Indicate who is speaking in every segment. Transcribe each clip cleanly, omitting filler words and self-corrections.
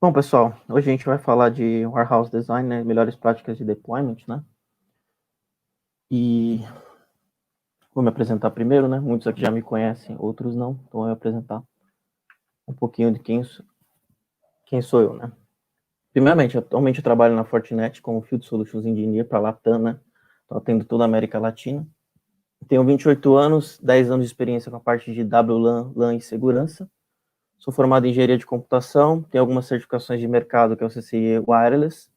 Speaker 1: Bom, pessoal, hoje a gente vai falar de Warehouse Design, né, melhores práticas de deployment, né? E vou me apresentar primeiro, né? Muitos aqui já me conhecem, outros não, então eu vou apresentar um pouquinho de quem sou eu, né? Primeiramente, atualmente eu trabalho na Fortinet como Field Solutions Engineer para a Latam, né? Estou atendendo toda a América Latina. Tenho 28 anos, 10 anos de experiência com a parte de WLAN, LAN e segurança. Sou formado em engenharia de computação, tenho algumas certificações de mercado, que é o CCIE Wireless,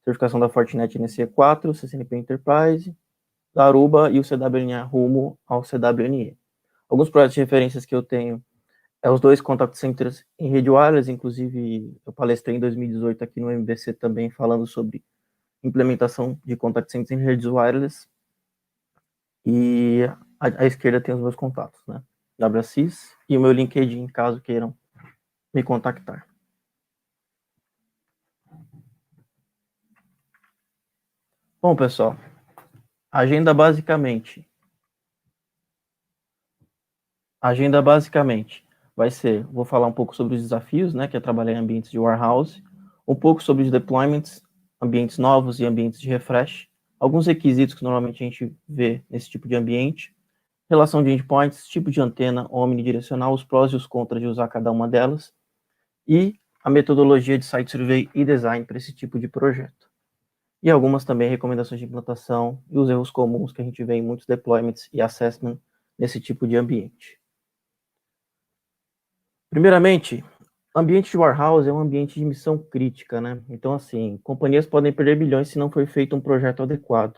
Speaker 1: certificação da Fortinet NSE4, CCNP Enterprise, da Aruba e o CWNA rumo ao CWNE. Alguns projetos de referências que eu tenho é os dois contact centers em rede wireless, inclusive eu palestrei em 2018 aqui no MBC também falando sobre implementação de contact centers em redes wireless. E à esquerda tem os meus contatos, né? WSIS e o meu LinkedIn, caso queiram me contactar. Bom, pessoal, agenda basicamente vai ser, vou falar um pouco sobre os desafios, né, que é trabalhar em ambientes de warehouse, um pouco sobre os deployments, ambientes novos e ambientes de refresh, alguns requisitos que normalmente a gente vê nesse tipo de ambiente, relação de endpoints, tipo de antena omnidirecional, os prós e os contras de usar cada uma delas, e a metodologia de site survey e design para esse tipo de projeto. E algumas também recomendações de implantação e os erros comuns que a gente vê em muitos deployments e assessment nesse tipo de ambiente. Primeiramente, ambiente de warehouse é um ambiente de missão crítica, né? Então, assim, companhias podem perder bilhões se não for feito um projeto adequado.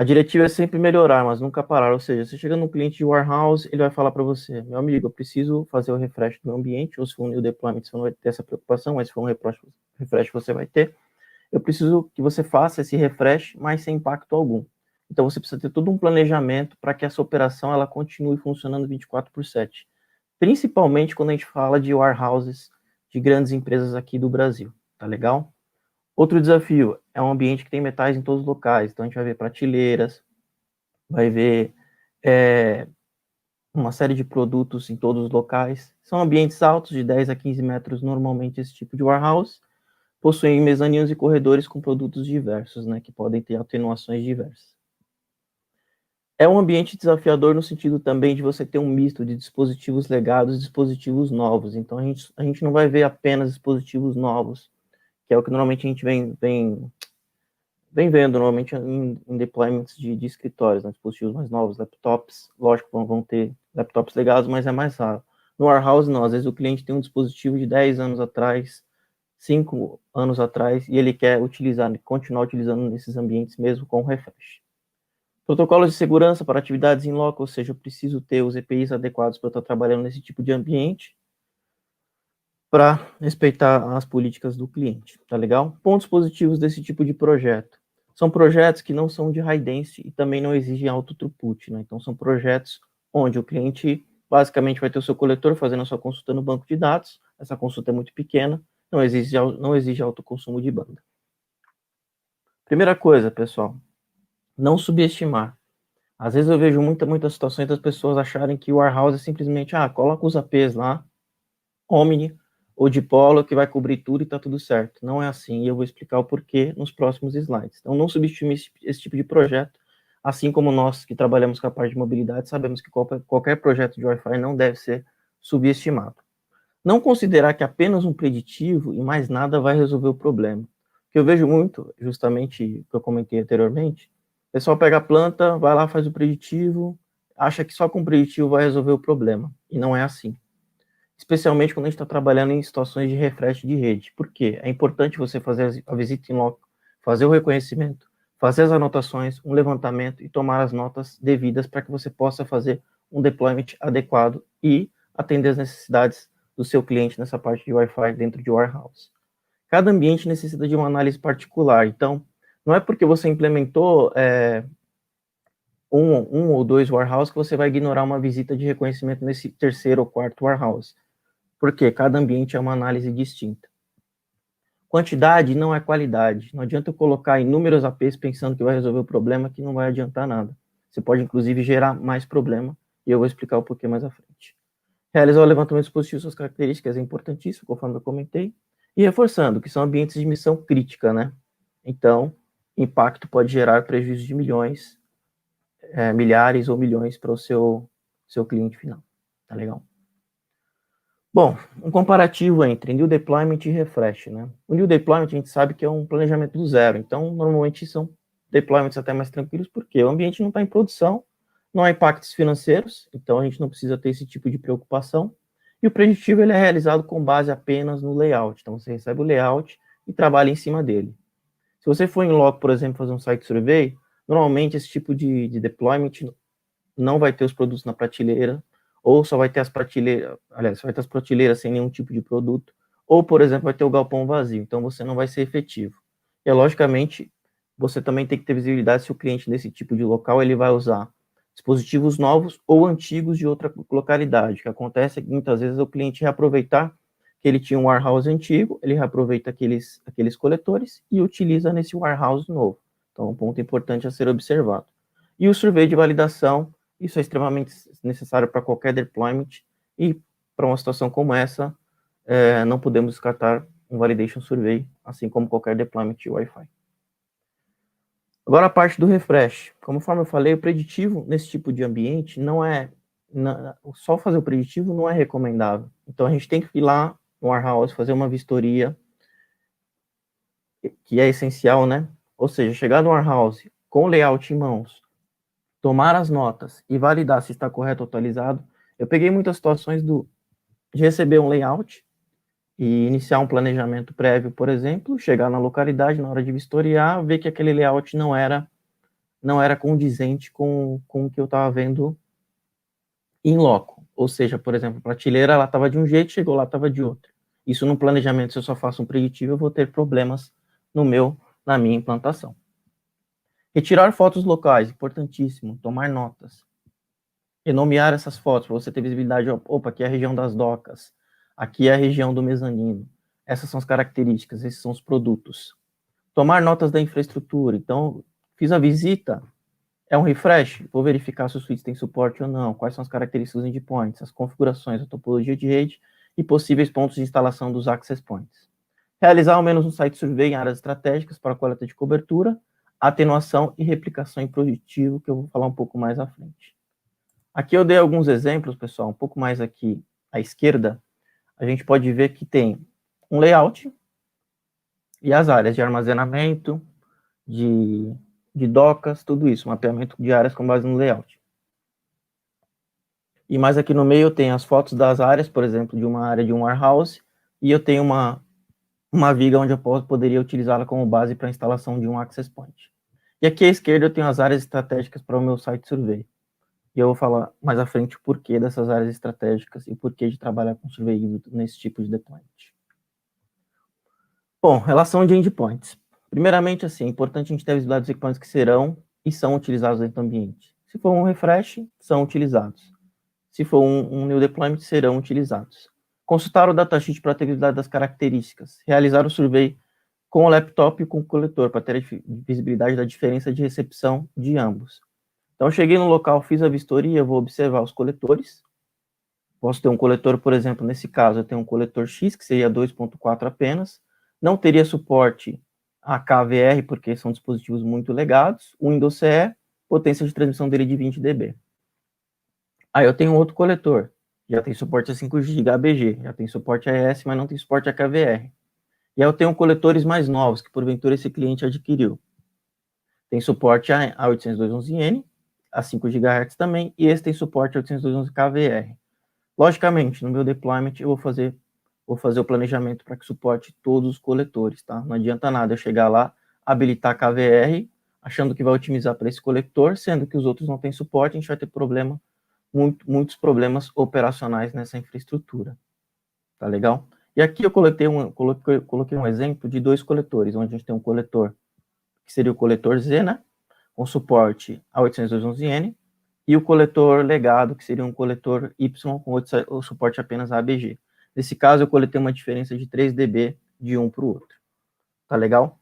Speaker 1: A diretiva é sempre melhorar, mas nunca parar. Ou seja, você chega num cliente de warehouse, ele vai falar para você, meu amigo, eu preciso fazer o refresh do meu ambiente, ou se for um new deployment, você não vai ter essa preocupação, mas se for um refresh você vai ter. Eu preciso que você faça esse refresh, mas sem impacto algum. Então, você precisa ter todo um planejamento para que essa operação ela continue funcionando 24/7. Principalmente quando a gente fala de warehouses de grandes empresas aqui do Brasil, tá legal? Outro desafio é um ambiente que tem metais em todos os locais, então a gente vai ver prateleiras, vai ver uma série de produtos em todos os locais. São ambientes altos, de 10 a 15 metros, normalmente esse tipo de warehouse, possuem mezaninos e corredores com produtos diversos, né, que podem ter atenuações diversas. É um ambiente desafiador no sentido também de você ter um misto de dispositivos legados e dispositivos novos. Então, a gente não vai ver apenas dispositivos novos, que é o que normalmente a gente vem vendo normalmente em deployments de escritórios, né? Dispositivos mais novos, laptops, lógico, vão ter laptops legados, mas é mais raro. No warehouse, não. Às vezes o cliente tem um dispositivo de 10 anos atrás, 5 anos atrás, e ele quer utilizar, continuar utilizando nesses ambientes mesmo com refresh. Protocolos de segurança para atividades em loco, ou seja, eu preciso ter os EPIs adequados para estar trabalhando nesse tipo de ambiente para respeitar as políticas do cliente, tá legal? Pontos positivos desse tipo de projeto. São projetos que não são de high density e também não exigem alto throughput, né? Então, são projetos onde o cliente basicamente vai ter o seu coletor fazendo a sua consulta no banco de dados, essa consulta é muito pequena, não exige alto consumo de banda. Primeira coisa, pessoal, não subestimar. Às vezes eu vejo muitas situações das pessoas acharem que o warehouse é simplesmente, coloca os APs lá, Omni ou de Polo, que vai cobrir tudo e tá tudo certo. Não é assim, e eu vou explicar o porquê nos próximos slides. Então, não subestime esse tipo de projeto, assim como nós que trabalhamos com a parte de mobilidade, sabemos que qualquer projeto de Wi-Fi não deve ser subestimado. Não considerar que apenas um preditivo e mais nada vai resolver o problema. O que eu vejo muito, justamente o que eu comentei anteriormente, o pessoal pega a planta, vai lá, faz o preditivo, acha que só com o preditivo vai resolver o problema. E não é assim. Especialmente quando a gente está trabalhando em situações de refresh de rede. Por quê? É importante você fazer a visita em loco, fazer o reconhecimento, fazer as anotações, um levantamento e tomar as notas devidas para que você possa fazer um deployment adequado e atender as necessidades do seu cliente nessa parte de Wi-Fi dentro de warehouse. Cada ambiente necessita de uma análise particular, então não é porque você implementou um ou dois warehouse que você vai ignorar uma visita de reconhecimento nesse terceiro ou quarto warehouse, porque cada ambiente é uma análise distinta. Quantidade não é qualidade, não adianta eu colocar inúmeros APs pensando que vai resolver o problema, que não vai adiantar nada. Você pode, inclusive, gerar mais problema, e eu vou explicar o porquê mais à frente. Realizar o levantamento dispositivo, suas características é importantíssimo, conforme eu comentei. E reforçando, que são ambientes de missão crítica, né? Então, impacto pode gerar prejuízo de milhões, milhares ou milhões para o seu cliente final. Tá legal? Bom, um comparativo entre New Deployment e Refresh, né? O New Deployment a gente sabe que é um planejamento do zero, então normalmente são deployments até mais tranquilos, porque o ambiente não está em produção, não há impactos financeiros, então a gente não precisa ter esse tipo de preocupação, e o preditivo ele é realizado com base apenas no layout, então você recebe o layout e trabalha em cima dele. Se você for em loco, por exemplo, fazer um site survey, normalmente esse tipo de deployment não vai ter os produtos na prateleira, ou só vai ter as prateleiras, aliás, só vai ter as prateleiras sem nenhum tipo de produto, ou, por exemplo, vai ter o galpão vazio, então você não vai ser efetivo. E, logicamente, você também tem que ter visibilidade se o cliente nesse tipo de local, ele vai usar dispositivos novos ou antigos de outra localidade. O que acontece é que, muitas vezes, o cliente reaproveitar que ele tinha um warehouse antigo, ele reaproveita aqueles coletores e utiliza nesse warehouse novo. Então, é um ponto importante a ser observado. E o survey de validação, isso é extremamente necessário para qualquer deployment, e para uma situação como essa, não podemos descartar um validation survey, assim como qualquer deployment de Wi-Fi. Agora a parte do refresh. Conforme eu falei, o preditivo nesse tipo de ambiente só fazer o preditivo não é recomendável. Então a gente tem que ir lá no warehouse, fazer uma vistoria, que é essencial, né? Ou seja, chegar no warehouse com o layout em mãos, tomar as notas e validar se está correto ou atualizado. Eu peguei muitas situações de receber um layout e iniciar um planejamento prévio, por exemplo, chegar na localidade, na hora de vistoriar, ver que aquele layout não era condizente com o que eu estava vendo em loco. Ou seja, por exemplo, a prateleira ela estava de um jeito, chegou lá, estava de outro. Isso no planejamento, se eu só faço um preditivo, eu vou ter problemas na minha implantação. Retirar fotos locais, importantíssimo, tomar notas. Renomear essas fotos, para você ter visibilidade, opa, aqui é a região das docas, aqui é a região do mezanino. Essas são as características, esses são os produtos. Tomar notas da infraestrutura, então, fiz a visita, é um refresh, vou verificar se os suítes têm suporte ou não, quais são as características dos endpoints, as configurações, a topologia de rede e possíveis pontos de instalação dos access points. Realizar ao menos um site survey em áreas estratégicas para coleta de cobertura, atenuação e replicação em produtivo, que eu vou falar um pouco mais à frente. Aqui eu dei alguns exemplos, pessoal, um pouco mais aqui à esquerda, a gente pode ver que tem um layout e as áreas de armazenamento, de docas, tudo isso, mapeamento de áreas com base no layout. E mais aqui no meio eu tenho as fotos das áreas, por exemplo, de uma área de um warehouse, e eu tenho uma viga onde eu poderia utilizá-la como base para a instalação de um access point. E aqui à esquerda eu tenho as áreas estratégicas para o meu site survey. E eu vou falar mais à frente o porquê dessas áreas estratégicas e o porquê de trabalhar com survey nesse tipo de deployment. Bom, relação de endpoints. Primeiramente, assim, é importante a gente ter visibilidade dos equipamentos que serão e são utilizados dentro do ambiente. Se for um refresh, são utilizados. Se for um new deployment, serão utilizados. Consultar o datasheet para ter visibilidade das características. Realizar o survey com o laptop e com o coletor, para ter a visibilidade da diferença de recepção de ambos. Então, eu cheguei no local, fiz a vistoria, vou observar os coletores. Posso ter um coletor, por exemplo, nesse caso, eu tenho um coletor X, que seria 2.4 apenas. Não teria suporte a KVR, porque são dispositivos muito legados. O Windows CE, potência de transmissão dele de 20 dB. Aí eu tenho outro coletor, já tem suporte a 5 GB ABG, já tem suporte a AES, mas não tem suporte a KVR. E aí eu tenho coletores mais novos, que porventura esse cliente adquiriu. Tem suporte a 802.11n, a 5 GHz também, e esse tem suporte a 802.11 KVR. Logicamente, no meu deployment, eu vou fazer o planejamento para que suporte todos os coletores, tá? Não adianta nada eu chegar lá, habilitar KVR, achando que vai otimizar para esse coletor, sendo que os outros não têm suporte, a gente vai ter muitos problemas operacionais nessa infraestrutura. Tá legal? E aqui eu coloquei um exemplo de dois coletores, onde a gente tem um coletor que seria o coletor Z, né? Com suporte a 802.11n, e o coletor legado, que seria um coletor Y com o suporte apenas a ABG. Nesse caso, eu coletei uma diferença de 3 dB de um para o outro. Tá legal?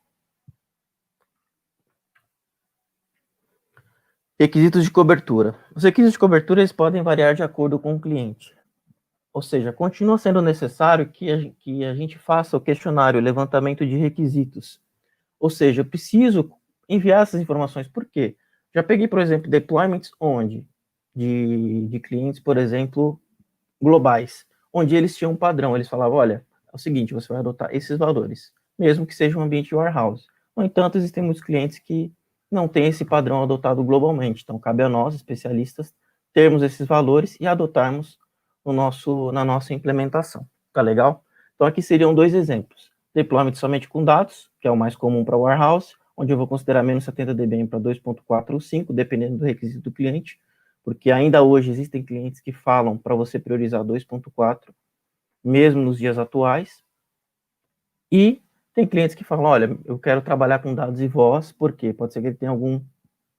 Speaker 1: Requisitos de cobertura. Os requisitos de cobertura eles podem variar de acordo com o cliente. Ou seja, continua sendo necessário que a gente faça o questionário, o levantamento de requisitos. Ou seja, eu preciso enviar essas informações. Por quê? Já peguei, por exemplo, deployments onde? De clientes, por exemplo, globais, onde eles tinham um padrão. Eles falavam, olha, é o seguinte, você vai adotar esses valores, mesmo que seja um ambiente de warehouse. No entanto, existem muitos clientes que não têm esse padrão adotado globalmente. Então, cabe a nós, especialistas, termos esses valores e adotarmos na nossa implementação. Tá legal? Então, aqui seriam dois exemplos. Deployment somente com dados, que é o mais comum para warehouse, onde eu vou considerar menos 70 dBm para 2.4 ou 5, dependendo do requisito do cliente, porque ainda hoje existem clientes que falam para você priorizar 2.4, mesmo nos dias atuais, e tem clientes que falam, olha, eu quero trabalhar com dados e voz, porque pode ser que ele tenha algum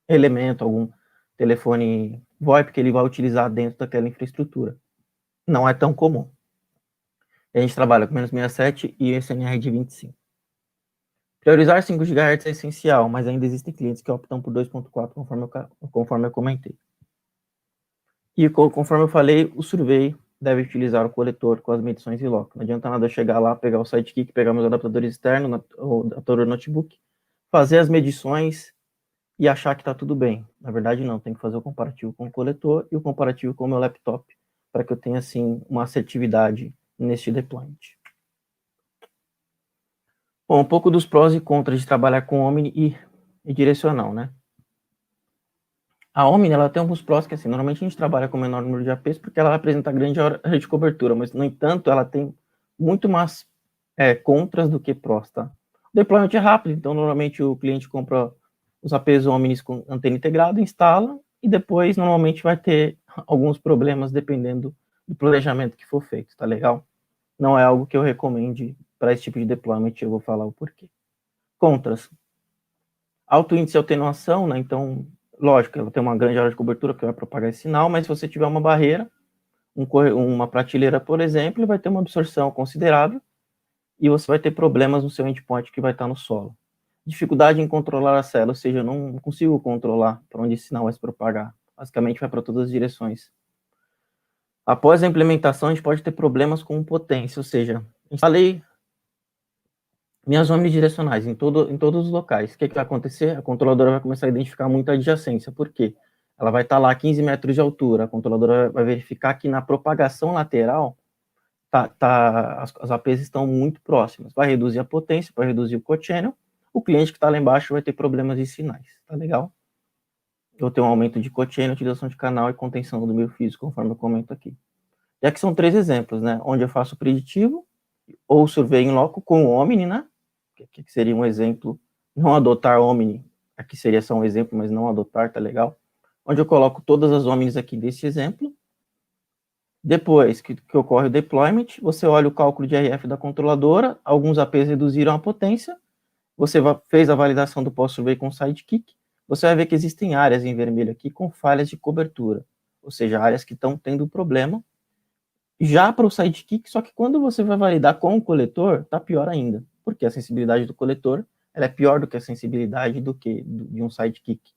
Speaker 1: elemento, algum telefone VoIP que ele vai utilizar dentro daquela infraestrutura. Não é tão comum. A gente trabalha com menos 67 e SNR de 25. Priorizar 5 GHz é essencial, mas ainda existem clientes que optam por 2.4, conforme eu comentei. E conforme eu falei, o survey deve utilizar o coletor com as medições em loco. Não adianta nada chegar lá, pegar o sidekick, pegar meus adaptadores externos, o adaptador notebook, fazer as medições e achar que está tudo bem. Na verdade, não. Tem que fazer o comparativo com o coletor e o comparativo com o meu laptop, para que eu tenha, assim, uma assertividade neste deployment. Bom, um pouco dos prós e contras de trabalhar com Omni e direcional, né? A Omni, ela tem alguns prós que, assim, normalmente a gente trabalha com menor número de APs porque ela apresenta grande área de cobertura, mas, no entanto, ela tem muito mais contras do que prós, tá? O deployment é rápido, então, normalmente, o cliente compra os APs Omnis com antena integrada, instala, e depois, normalmente, vai ter alguns problemas dependendo do planejamento que for feito, tá legal? Não é algo que eu recomende para esse tipo de deployment, eu vou falar o porquê. Contras. Alto índice de atenuação, né? Então, lógico, ela tem uma grande área de cobertura que vai propagar esse sinal, mas se você tiver uma barreira, uma prateleira, por exemplo, ele vai ter uma absorção considerável e você vai ter problemas no seu endpoint que vai estar no solo. Dificuldade em controlar a célula, ou seja, eu não consigo controlar para onde esse sinal vai se propagar. Basicamente, vai para todas as direções. Após a implementação, a gente pode ter problemas com potência, ou seja, instalei minhas omnidirecionais em todos os locais. O que vai acontecer? A controladora vai começar a identificar muita adjacência. Por quê? Ela vai estar lá a 15 metros de altura. A controladora vai verificar que na propagação lateral as APs estão muito próximas. Vai reduzir a potência, vai reduzir o cochannel. O cliente que está lá embaixo vai ter problemas de sinais. Tá legal? Eu tenho um aumento de cochannel, utilização de canal e contenção do meio físico, conforme eu comento aqui. E aqui são 3 exemplos, né? Onde eu faço preditivo ou survey em loco com o Omni, né? Que seria um exemplo, não adotar Omni, aqui seria só um exemplo, mas não adotar, tá legal? Onde eu coloco todas as Omnis aqui desse exemplo. Depois que ocorre o deployment, você olha o cálculo de RF da controladora, alguns APs reduziram a potência, você fez a validação do pós-survey com o Sidekick, você vai ver que existem áreas em vermelho aqui com falhas de cobertura, ou seja, áreas que estão tendo problema, já para o Sidekick, só que quando você vai validar com o coletor, tá pior ainda, porque a sensibilidade do coletor ela é pior do que a sensibilidade de um Sidekick.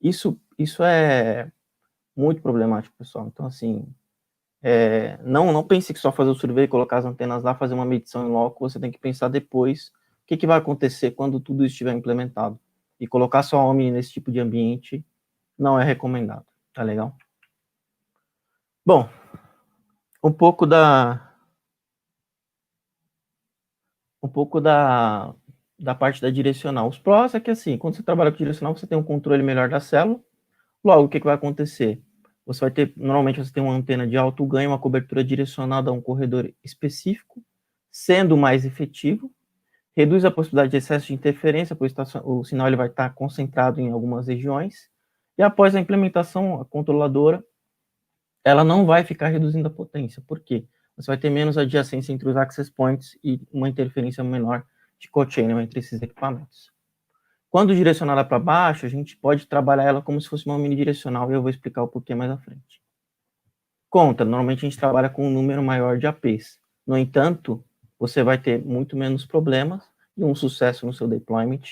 Speaker 1: Isso é muito problemático, pessoal. Então, assim, não pense que só fazer o survey, colocar as antenas lá, fazer uma medição em loco, você tem que pensar depois o que vai acontecer quando tudo isso estiver implementado. E colocar só Omni nesse tipo de ambiente não é recomendado, tá legal? Bom, um pouco da parte da direcional. Os prós é que, assim, quando você trabalha com direcional, você tem um controle melhor da célula. Logo, o que vai acontecer? Você vai ter, normalmente, você tem uma antena de alto ganho, uma cobertura direcionada a um corredor específico, sendo mais efetivo, reduz a possibilidade de excesso de interferência, pois o sinal ele vai estar concentrado em algumas regiões, e após a implementação, a controladora, ela não vai ficar reduzindo a potência. Por quê? Você vai ter menos adjacência entre os access points e uma interferência menor de cochannel entre esses equipamentos. Quando direcionada para baixo, a gente pode trabalhar ela como se fosse uma unidirecional, e eu vou explicar o porquê mais à frente. Contra, normalmente a gente trabalha com um número maior de APs. No entanto, você vai ter muito menos problemas e um sucesso no seu deployment,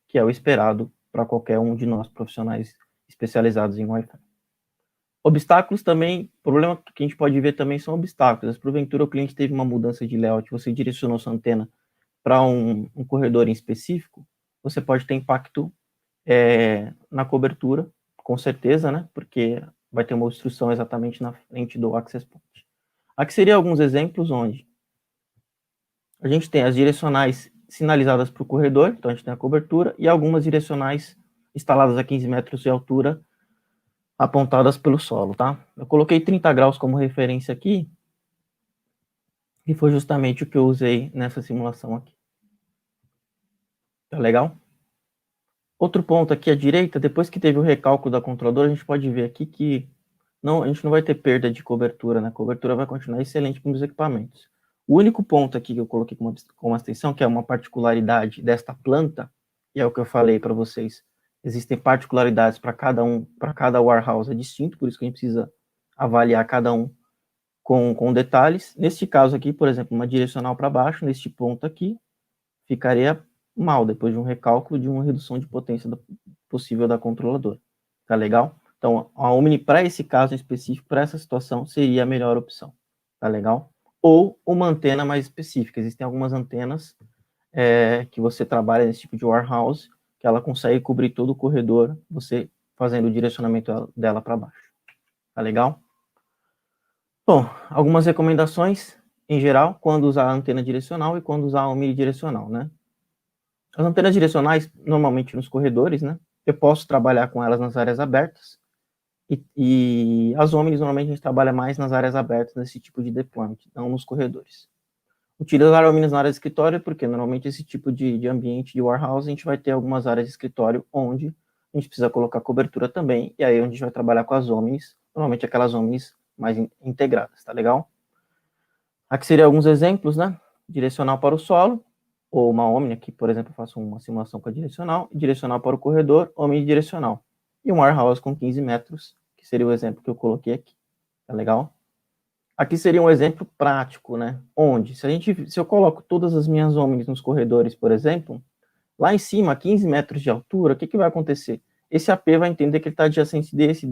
Speaker 1: que é o esperado para qualquer um de nós profissionais especializados em Wi-Fi. Obstáculos também, problema que a gente pode ver também são obstáculos. Se porventura o cliente teve uma mudança de layout, você direcionou sua antena para um corredor em específico, você pode ter impacto na cobertura, com certeza, né? Porque vai ter uma obstrução exatamente na frente do access point. Aqui seriam alguns exemplos onde a gente tem as direcionais sinalizadas para o corredor, então a gente tem a cobertura, e algumas direcionais instaladas a 15 metros de altura, apontadas pelo solo, tá? Eu coloquei 30 graus como referência aqui, e foi justamente o que eu usei nessa simulação aqui. Tá legal? Outro ponto aqui à direita, depois que teve o recálculo da controladora, a gente pode ver aqui que a gente não vai ter perda de cobertura, né? A cobertura vai continuar excelente com os equipamentos. O único ponto aqui que eu coloquei com uma atenção, que é uma particularidade desta planta, e é o que eu falei para vocês, existem particularidades para cada warehouse é distinto, por isso que a gente precisa avaliar cada um com detalhes. Neste caso aqui, por exemplo, uma direcional para baixo, neste ponto aqui, ficaria mal, depois de um recálculo de uma redução de potência possível da controladora. Tá legal? Então, a Omni, para esse caso em específico, para essa situação, seria a melhor opção. Tá legal? Ou uma antena mais específica. Existem algumas antenas que você trabalha nesse tipo de warehouse, que ela consegue cobrir todo o corredor, você fazendo o direcionamento dela para baixo. Tá legal? Bom, algumas recomendações, em geral, quando usar a antena direcional e quando usar a omnidirecional, né? As antenas direcionais, normalmente nos corredores, né? Eu posso trabalhar com elas nas áreas abertas, e as omnis, normalmente, a gente trabalha mais nas áreas abertas, nesse tipo de deployment, não nos corredores. Utilizar omnis na área de escritório, porque normalmente esse tipo de ambiente de warehouse, a gente vai ter algumas áreas de escritório onde a gente precisa colocar cobertura também, e aí a gente vai trabalhar com as omnis, normalmente aquelas omnis mais integradas, tá legal? Aqui seriam alguns exemplos, né? Direcional para o solo, ou uma omni, aqui, por exemplo, eu faço uma simulação com a direcional, direcional para o corredor, omnidirecional. E um warehouse com 15 metros, que seria o exemplo que eu coloquei aqui. Tá legal? Aqui seria um exemplo prático, né? Onde, se eu coloco todas as minhas omnis nos corredores, por exemplo, lá em cima, 15 metros de altura, o que vai acontecer? Esse AP vai entender que ele está adjacente desse,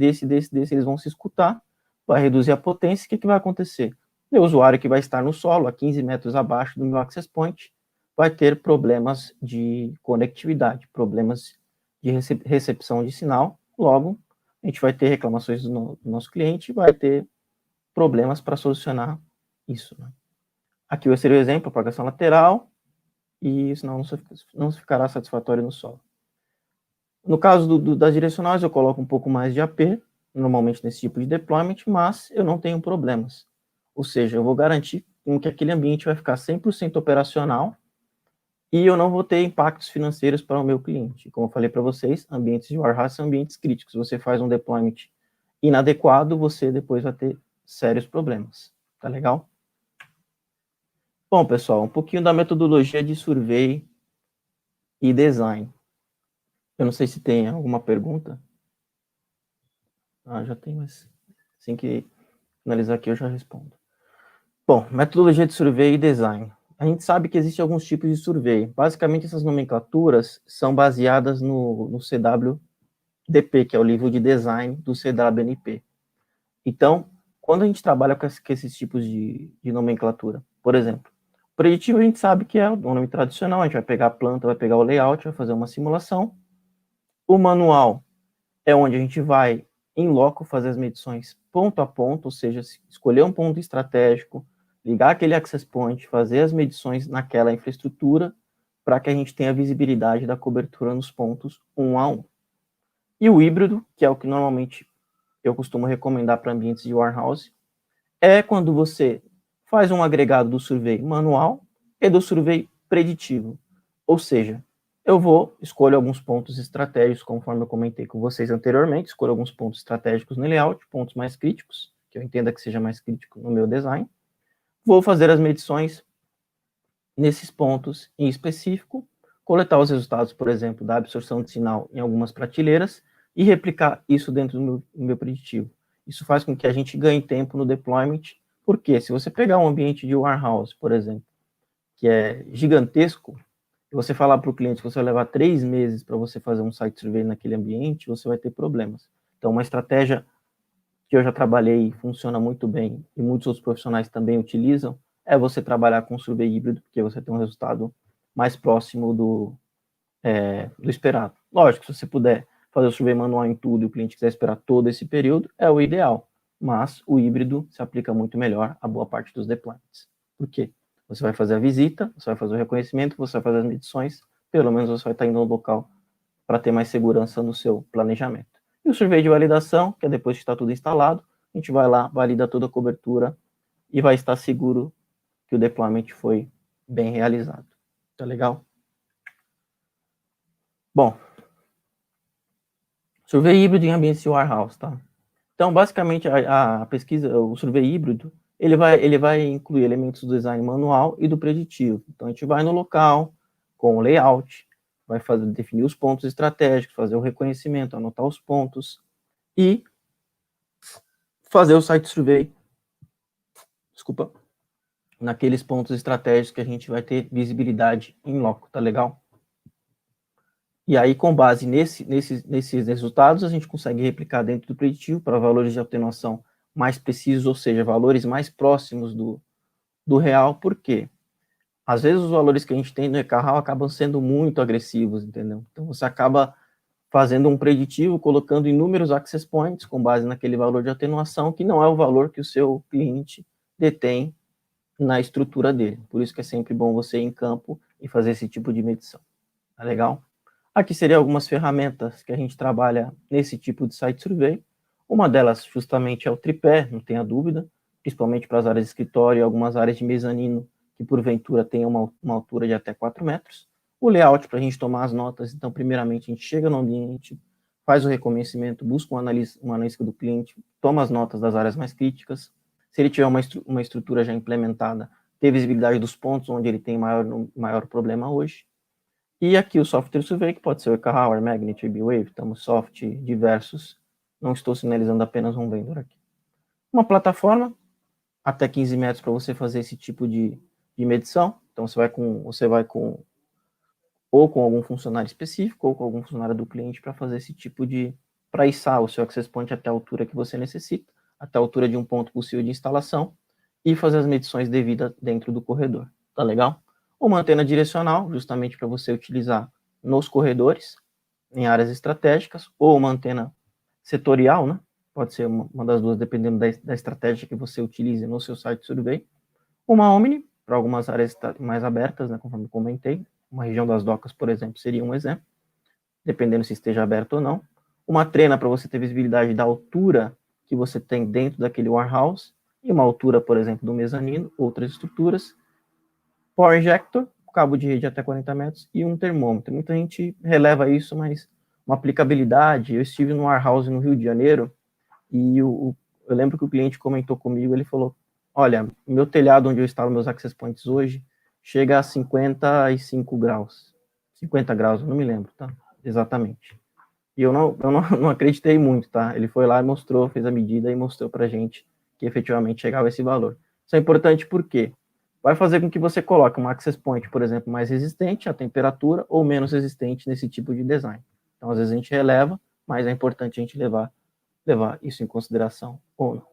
Speaker 1: eles vão se escutar, vai reduzir a potência, o que vai acontecer? O usuário que vai estar no solo, a 15 metros abaixo do meu access point, vai ter problemas de conectividade, problemas de recepção de sinal, logo, a gente vai ter reclamações do nosso cliente, vai ter problemas para solucionar isso, né? Aqui seria o exemplo, propagação lateral, e senão não ficará satisfatório no solo. No caso das direcionais, eu coloco um pouco mais de AP, normalmente nesse tipo de deployment, mas eu não tenho problemas. Ou seja, eu vou garantir que aquele ambiente vai ficar 100% operacional e eu não vou ter impactos financeiros para o meu cliente. Como eu falei para vocês, ambientes de warehouse são ambientes críticos. Se você faz um deployment inadequado, você depois vai ter sérios problemas. Tá legal? Bom, pessoal, um pouquinho da metodologia de survey e design. Eu não sei se tem alguma pergunta. Já tem, mas assim que finalizar aqui eu já respondo. Bom, metodologia de survey e design. A gente sabe que existem alguns tipos de survey. Basicamente, essas nomenclaturas são baseadas no CWDP, que é o livro de design do CWNP. Então, quando a gente trabalha com esses tipos de nomenclatura, por exemplo, o preditivo a gente sabe que é o nome tradicional, a gente vai pegar a planta, vai pegar o layout, vai fazer uma simulação. O manual é onde a gente vai, em loco, fazer as medições ponto a ponto, ou seja, escolher um ponto estratégico, ligar aquele access point, fazer as medições naquela infraestrutura, para que a gente tenha visibilidade da cobertura nos pontos um a um. E o híbrido, que é o que normalmente eu costumo recomendar para ambientes de warehouse, é quando você faz um agregado do survey manual e do survey preditivo. Ou seja, eu escolho alguns pontos estratégicos, conforme eu comentei com vocês anteriormente, escolho alguns pontos estratégicos no layout, pontos mais críticos, que eu entenda que seja mais crítico no meu design. Vou fazer as medições nesses pontos em específico, coletar os resultados, por exemplo, da absorção de sinal em algumas prateleiras e replicar isso dentro do meu preditivo. Isso faz com que a gente ganhe tempo no deployment, porque se você pegar um ambiente de warehouse, por exemplo, que é gigantesco, e você falar para o cliente que você vai levar 3 meses para você fazer um site survey naquele ambiente, você vai ter problemas. Então, uma estratégia que eu já trabalhei e funciona muito bem, e muitos outros profissionais também utilizam, é você trabalhar com survey híbrido, porque você tem um resultado mais próximo do esperado. Lógico, se você puder fazer o survey manual em tudo e o cliente quiser esperar todo esse período, é o ideal. Mas o híbrido se aplica muito melhor a boa parte dos deployments. Por quê? Você vai fazer a visita, você vai fazer o reconhecimento, você vai fazer as medições, pelo menos você vai estar indo ao local para ter mais segurança no seu planejamento. E o survey de validação, que é depois que está tudo instalado, a gente vai lá, valida toda a cobertura e vai estar seguro que o deployment foi bem realizado. Tá legal? Bom, survey híbrido em ambiente de warehouse, tá? Então, basicamente, a pesquisa, o survey híbrido, ele vai incluir elementos do design manual e do preditivo. Então, a gente vai no local, com o layout, vai definir os pontos estratégicos, fazer o reconhecimento, anotar os pontos e fazer o site survey, naqueles pontos estratégicos que a gente vai ter visibilidade em loco, tá legal? E aí, com base nesses resultados, a gente consegue replicar dentro do preditivo para valores de atenuação mais precisos, ou seja, valores mais próximos do real. Por quê? Às vezes os valores que a gente tem no eCarral acabam sendo muito agressivos, entendeu? Então, você acaba fazendo um preditivo, colocando inúmeros access points com base naquele valor de atenuação, que não é o valor que o seu cliente detém na estrutura dele. Por isso que é sempre bom você ir em campo e fazer esse tipo de medição. Tá legal? Aqui seriam algumas ferramentas que a gente trabalha nesse tipo de site survey. Uma delas justamente é o tripé, não tenha dúvida, principalmente para as áreas de escritório e algumas áreas de mezanino, que porventura tenham uma altura de até 4 metros. O layout para a gente tomar as notas, então primeiramente a gente chega no ambiente, faz o reconhecimento, busca uma analítica do cliente, toma as notas das áreas mais críticas. Se ele tiver uma estrutura já implementada, ter visibilidade dos pontos onde ele tem maior problema hoje. E aqui o software survey, que pode ser o eCarral, Air Magnet, AB-Wave, Tamosoft, diversos. Não estou sinalizando apenas um vendor aqui. Uma plataforma, até 15 metros para você fazer esse tipo de medição. Então, você vai com algum funcionário específico, ou com algum funcionário do cliente para fazer esse tipo para içar o seu access point até a altura que você necessita, até a altura de um ponto possível de instalação, e fazer as medições devidas dentro do corredor. Tá legal? Uma antena direcional, justamente para você utilizar nos corredores, em áreas estratégicas, ou uma antena setorial, né? Pode ser uma das duas, dependendo da estratégia que você utilize no seu site survey. Uma Omni, para algumas áreas mais abertas, né, conforme eu comentei. Uma região das docas, por exemplo, seria um exemplo, dependendo se esteja aberto ou não. Uma trena para você ter visibilidade da altura que você tem dentro daquele warehouse, e uma altura, por exemplo, do mezanino, outras estruturas. Power injector, cabo de rede até 40 metros, e um termômetro. Muita gente releva isso, mas uma aplicabilidade, eu estive no warehouse no Rio de Janeiro, e eu lembro que o cliente comentou comigo, ele falou, olha, meu telhado onde eu instalo meus access points hoje, chega a 55 graus. 50 graus, eu não me lembro, tá? Exatamente. E eu não acreditei muito, tá? Ele foi lá e mostrou, fez a medida e mostrou pra gente que efetivamente chegava a esse valor. Isso é importante porque vai fazer com que você coloque um access point, por exemplo, mais resistente à temperatura ou menos resistente nesse tipo de design. Então, às vezes a gente releva, mas é importante a gente levar isso em consideração ou não.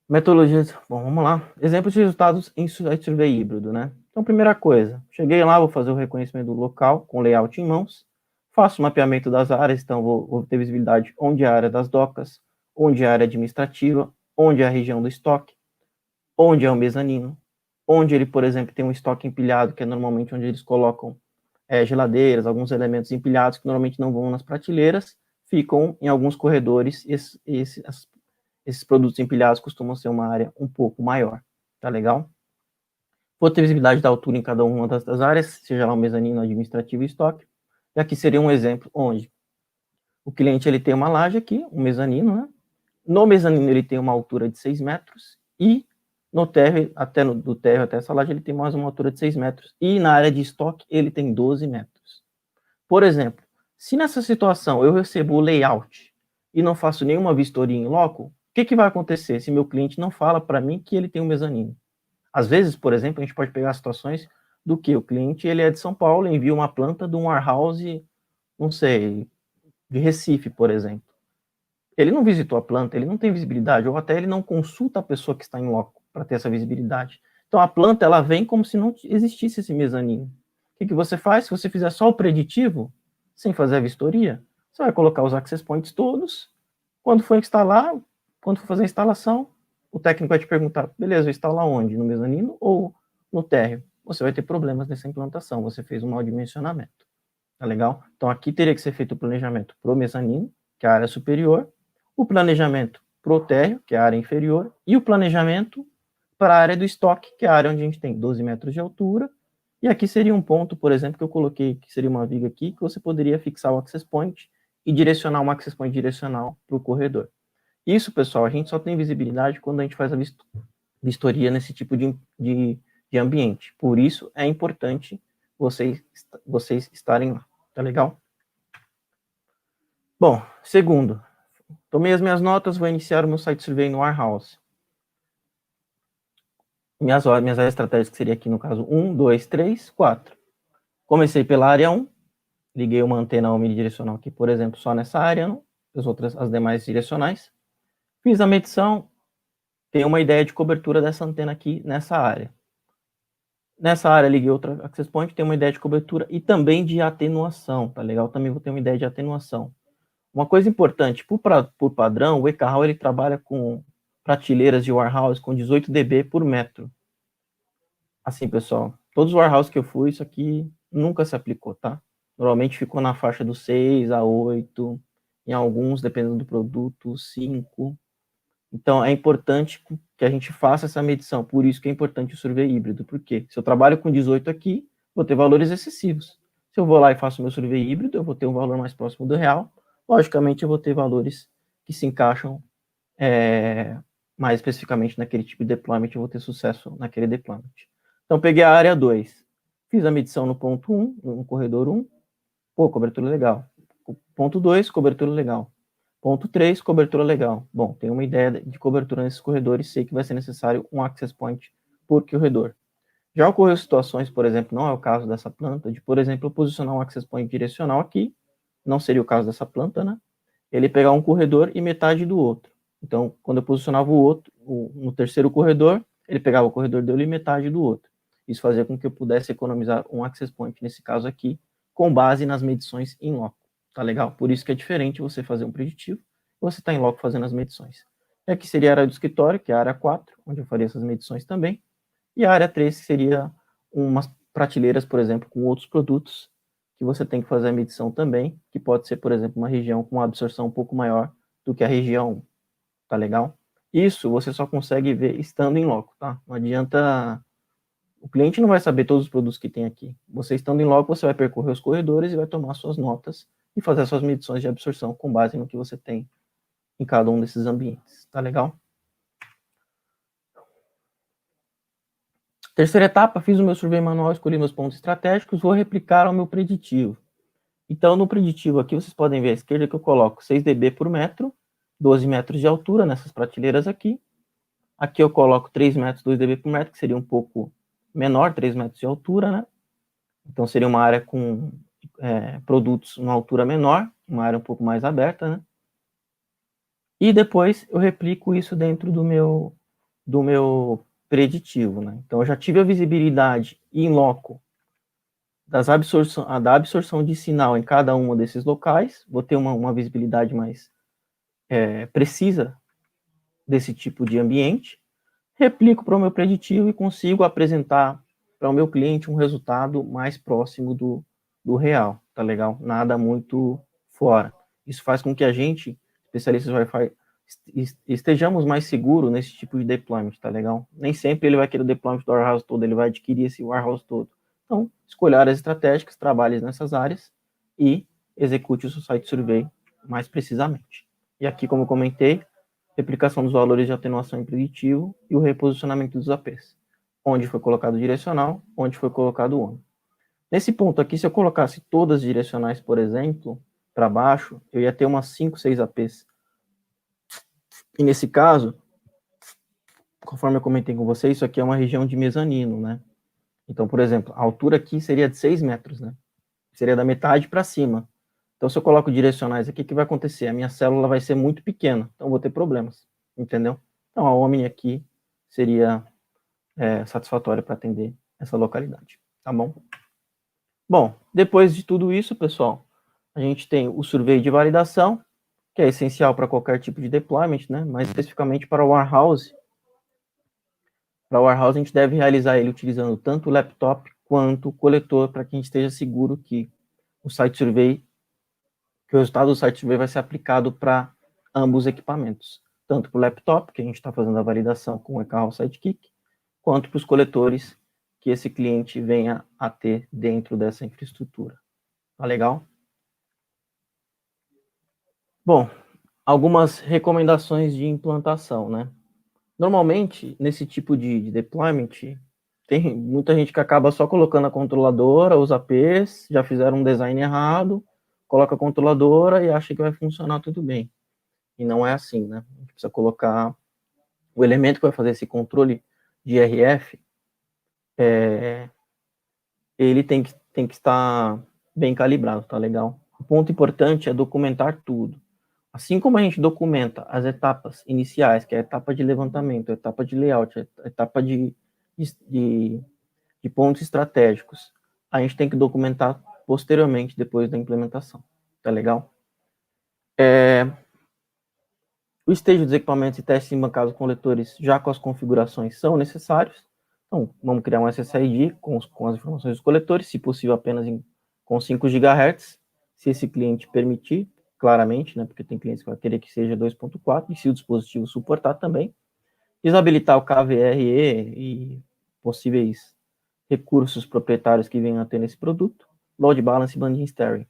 Speaker 1: Metodologias, bom, vamos lá. Exemplos de resultados em site survey híbrido, né? Então, primeira coisa, cheguei lá, vou fazer o reconhecimento do local com layout em mãos, faço o mapeamento das áreas, então vou ter visibilidade onde é a área das docas, onde é a área administrativa, onde é a região do estoque, onde é o mezanino, onde ele, por exemplo, tem um estoque empilhado, que é normalmente onde eles colocam geladeiras, alguns elementos empilhados que normalmente não vão nas prateleiras, ficam em alguns corredores, esses produtos empilhados costumam ser uma área um pouco maior, tá legal? Vou ter visibilidade da altura em cada uma das áreas, seja lá o mezanino, administrativo e estoque. E aqui seria um exemplo onde o cliente ele tem uma laje aqui, um mezanino, né? No mezanino ele tem uma altura de 6 metros e no térreo, do térreo até essa laje ele tem mais uma altura de 6 metros. E na área de estoque ele tem 12 metros. Por exemplo, se nessa situação eu recebo o layout e não faço nenhuma vistoria em loco, o que vai acontecer se meu cliente não fala para mim que ele tem um mezanino? Às vezes, por exemplo, a gente pode pegar situações do que o cliente ele é de São Paulo, envia uma planta de um warehouse, não sei, de Recife, por exemplo. Ele não visitou a planta, ele não tem visibilidade, ou até ele não consulta a pessoa que está em loco para ter essa visibilidade. Então, a planta, ela vem como se não existisse esse mezanino. O que você faz? Se você fizer só o preditivo, sem fazer a vistoria, você vai colocar os access points todos. Quando for instalar, quando for fazer a instalação, o técnico vai te perguntar, beleza, eu instalo onde? No mezanino ou no térreo? Você vai ter problemas nessa implantação, você fez um mau dimensionamento. Tá legal? Então, aqui teria que ser feito o planejamento pro mezanino, que é a área superior, o planejamento pro térreo, que é a área inferior, e o planejamento para a área do estoque, que é a área onde a gente tem 12 metros de altura, e aqui seria um ponto, por exemplo, que eu coloquei, que seria uma viga aqui, que você poderia fixar o access point e direcionar um access point direcional para o corredor. Isso, pessoal, a gente só tem visibilidade quando a gente faz a vistoria nesse tipo de ambiente. Por isso, é importante vocês estarem lá. Tá legal? Bom, segundo, tomei as minhas notas, vou iniciar o meu site survey no Warehouse. Minhas áreas estratégicas seria aqui, no caso, 1, 2, 3, 4. Comecei pela área 1, liguei uma antena omnidirecional aqui, por exemplo, só nessa área, não? As demais direcionais. Fiz a medição, tenho uma ideia de cobertura dessa antena aqui nessa área. Nessa área, liguei outra access point, tenho uma ideia de cobertura e também de atenuação, tá legal? Também vou ter uma ideia de atenuação. Uma coisa importante, por padrão, o ECHAL ele trabalha com prateleiras de warehouse com 18 dB por metro. Assim, pessoal, todos os warehouses que eu fui, isso aqui nunca se aplicou, tá? Normalmente ficou na faixa do 6 a 8, em alguns, dependendo do produto, 5. Então, é importante que a gente faça essa medição. Por isso que é importante o survey híbrido. Por quê? Se eu trabalho com 18 aqui, vou ter valores excessivos. Se eu vou lá e faço meu survey híbrido, eu vou ter um valor mais próximo do real. Logicamente, eu vou ter valores que se encaixam mais especificamente naquele tipo de deployment, eu vou ter sucesso naquele deployment. Então, peguei a área 2, fiz a medição no ponto 1, no corredor 1, pô, cobertura legal. Ponto 2, cobertura legal. Ponto 3, cobertura legal. Bom, tenho uma ideia de cobertura nesses corredores, sei que vai ser necessário um access point por corredor. Já ocorreu situações, por exemplo, não é o caso dessa planta, de, por exemplo, eu posicionar um access point direcional aqui, não seria o caso dessa planta, né? Ele pegar um corredor e metade do outro. Então, quando eu posicionava o outro, no terceiro corredor, ele pegava o corredor dele e metade do outro. Isso fazia com que eu pudesse economizar um access point, nesse caso aqui, com base nas medições em loco. Tá legal? Por isso que é diferente você fazer um preditivo e você está em loco fazendo as medições. E aqui seria a área do escritório, que é a área 4, onde eu faria essas medições também. E a área 3, que seria umas prateleiras, por exemplo, com outros produtos, que você tem que fazer a medição também, que pode ser, por exemplo, uma região com uma absorção um pouco maior do que a região 1. Tá legal? Isso você só consegue ver estando em loco, tá? Não adianta... O cliente não vai saber todos os produtos que tem aqui. Você estando em loco, você vai percorrer os corredores e vai tomar suas notas e fazer suas medições de absorção com base no que você tem em cada um desses ambientes. Tá legal? Terceira etapa, fiz o meu survey manual, escolhi meus pontos estratégicos, vou replicar ao meu preditivo. Então, no preditivo aqui, vocês podem ver à esquerda que eu coloco 6 dB por metro, 12 metros de altura nessas prateleiras aqui. Aqui eu coloco 3 metros, 2 dB por metro, que seria um pouco menor, 3 metros de altura, né? Então, seria uma área com produtos numa altura menor, uma área um pouco mais aberta, né? E depois eu replico isso dentro do meu preditivo, né? Então, eu já tive a visibilidade in loco da absorção de sinal em cada um desses locais, vou ter uma visibilidade mais precisa desse tipo de ambiente, replico para o meu preditivo e consigo apresentar para o meu cliente um resultado mais próximo do real, tá legal? Nada muito fora. Isso faz com que a gente, especialistas de Wi-Fi, estejamos mais seguros nesse tipo de deployment, tá legal? Nem sempre ele vai querer o deployment do warehouse todo, ele vai adquirir esse warehouse todo. Então, escolha áreas estratégicas, trabalhe nessas áreas e execute o seu site survey mais precisamente. E aqui, como eu comentei, replicação dos valores de atenuação em preditivo e o reposicionamento dos APs. Onde foi colocado o direcional, onde foi colocado o ONU. Nesse ponto aqui, se eu colocasse todas as direcionais, por exemplo, para baixo, eu ia ter umas 5, 6 APs. E nesse caso, conforme eu comentei com vocês, isso aqui é uma região de mezanino, né? Então, por exemplo, a altura aqui seria de 6 metros, né? Seria da metade para cima. Então, se eu coloco direcionais aqui, o que vai acontecer? A minha célula vai ser muito pequena, então eu vou ter problemas, entendeu? Então, a Omni aqui seria satisfatória para atender essa localidade, tá bom? Bom, depois de tudo isso, pessoal, a gente tem o survey de validação, que é essencial para qualquer tipo de deployment, né? Mas especificamente para o Warehouse. Para o Warehouse, a gente deve realizar ele utilizando tanto o laptop quanto o coletor, para que a gente esteja seguro que o site survey, que o resultado do site survey vai ser aplicado para ambos os equipamentos, tanto para o laptop, que a gente está fazendo a validação com o eCarl Sidekick, quanto para os coletores que esse cliente venha a ter dentro dessa infraestrutura. Tá legal? Bom, algumas recomendações de implantação, né? Normalmente, nesse tipo de deployment, tem muita gente que acaba só colocando a controladora, os APs, já fizeram um design errado, coloca a controladora e acha que vai funcionar tudo bem. E não é assim, né? A gente precisa colocar o elemento que vai fazer esse controle de RF, ele tem que estar bem calibrado, tá legal? O ponto importante é documentar tudo. Assim como a gente documenta as etapas iniciais, que é a etapa de levantamento, a etapa de layout, a etapa de pontos estratégicos, a gente tem que documentar posteriormente, depois da implementação. Tá legal? O stage dos equipamentos e testes embancados com letores já com as configurações são necessários. Então, vamos criar um SSID com as informações dos coletores, se possível apenas com 5 GHz, se esse cliente permitir, claramente, né, porque tem clientes que vão querer que seja 2.4, e se o dispositivo suportar também. Desabilitar o KVRE e possíveis recursos proprietários que venham a ter nesse produto. Load balance e banding stereo.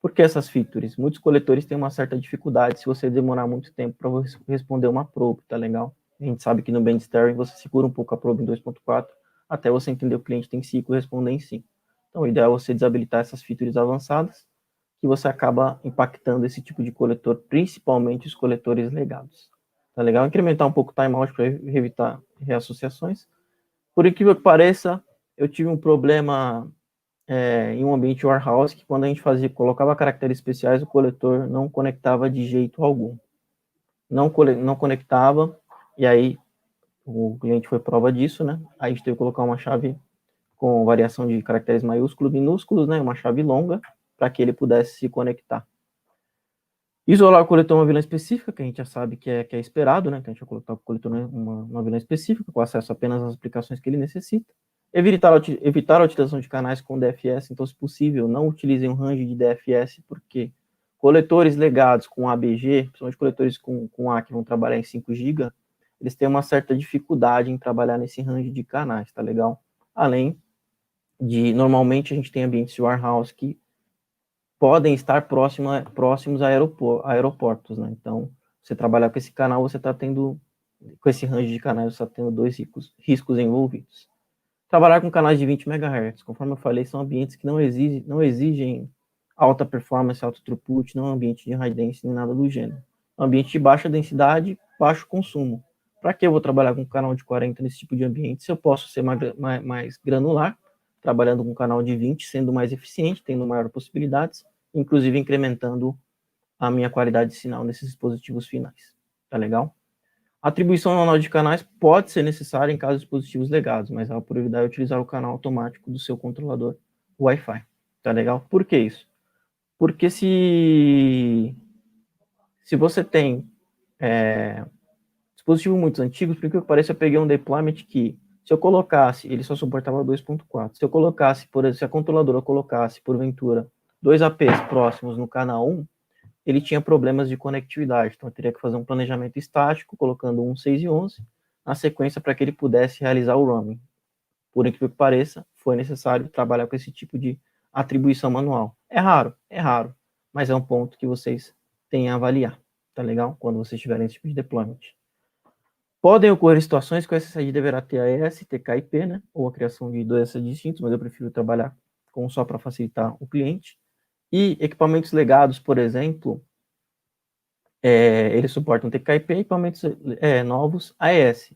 Speaker 1: Por que essas features? Muitos coletores têm uma certa dificuldade se você demorar muito tempo para responder uma probe, tá legal? A gente sabe que no band steering você segura um pouco a probe em 2.4 até você entender o cliente tem 5 e responder em 5. Então, o ideal é você desabilitar essas features avançadas, que você acaba impactando esse tipo de coletor, principalmente os coletores legados. Tá legal? Incrementar um pouco o timeout para evitar reassociações. Por incrível que pareça, eu tive um problema em um ambiente warehouse, que quando a gente colocava caracteres especiais, o coletor não conectava de jeito algum. Não conectava, e aí o cliente foi prova disso, né? Aí a gente teve que colocar uma chave com variação de caracteres maiúsculos, minúsculos, né? Uma chave longa, para que ele pudesse se conectar. Isolar o coletor uma VLAN específica, que a gente já sabe que é esperado, né? Que a gente vai colocar o coletor uma VLAN específica, com acesso apenas às aplicações que ele necessita. Evitar a utilização de canais com DFS, então, se possível, não utilizem um range de DFS, porque coletores legados com ABG, principalmente coletores com A que vão trabalhar em 5 GB, eles têm uma certa dificuldade em trabalhar nesse range de canais, tá legal? Além de, normalmente, a gente tem ambientes de warehouse que podem estar próximos a aeroportos, né? Então, você trabalhar com esse canal, você está tendo, com esse range de canais, você está tendo dois riscos envolvidos. Trabalhar com canais de 20 MHz, conforme eu falei, são ambientes que não exigem alta performance, alto throughput, não é um ambiente de high density, nem nada do gênero. É um ambiente de baixa densidade, baixo consumo. Para que eu vou trabalhar com um canal de 40 nesse tipo de ambiente, se eu posso ser mais granular, trabalhando com um canal de 20, sendo mais eficiente, tendo maior possibilidades, inclusive incrementando a minha qualidade de sinal nesses dispositivos finais. Tá legal? A atribuição manual de canais pode ser necessária em casos de dispositivos legados, mas a prioridade é utilizar o canal automático do seu controlador Wi-Fi. Tá legal? Por que isso? Porque se você tem dispositivos muito antigos, por que parece, eu peguei um deployment que, se eu colocasse, ele só suportava 2.4, se eu colocasse, por exemplo, se a controladora colocasse, porventura, 2 APs próximos no canal 1, ele tinha problemas de conectividade, então eu teria que fazer um planejamento estático, colocando 1, 6 e 11, na sequência para que ele pudesse realizar o roaming. Por incrível que pareça, foi necessário trabalhar com esse tipo de atribuição manual. É raro, mas é um ponto que vocês têm a avaliar, tá legal? Quando vocês tiverem esse tipo de deployment. Podem ocorrer situações que o SSID deverá ter AES, TK/IP, né? Ou a criação de dois SSIDs distintos, mas eu prefiro trabalhar com só para facilitar o cliente. E equipamentos legados, por exemplo, eles suportam TK/IP, equipamentos novos AES.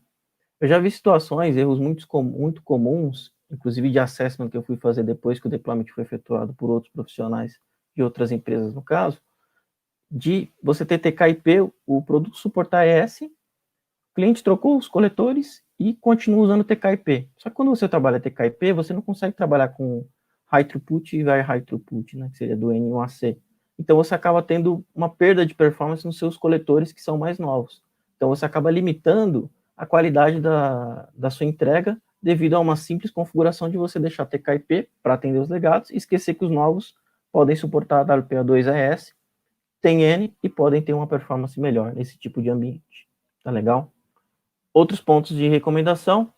Speaker 1: Eu já vi situações, erros muito comuns, inclusive de assessment que eu fui fazer depois que o deployment foi efetuado por outros profissionais de outras empresas, no caso, de você ter TK/IP, o produto suportar ES, o cliente trocou os coletores e continua usando TK/IP. Só que quando você trabalha TK/IP, você não consegue trabalhar com high throughput e very high throughput, né, que seria do N1AC. Então você acaba tendo uma perda de performance nos seus coletores que são mais novos. Então você acaba limitando a qualidade da sua entrega devido a uma simples configuração de você deixar TK/IP para atender os legados e esquecer que os novos podem suportar WPA2 AES, tem N e podem ter uma performance melhor nesse tipo de ambiente. Tá legal? Outros pontos de recomendação.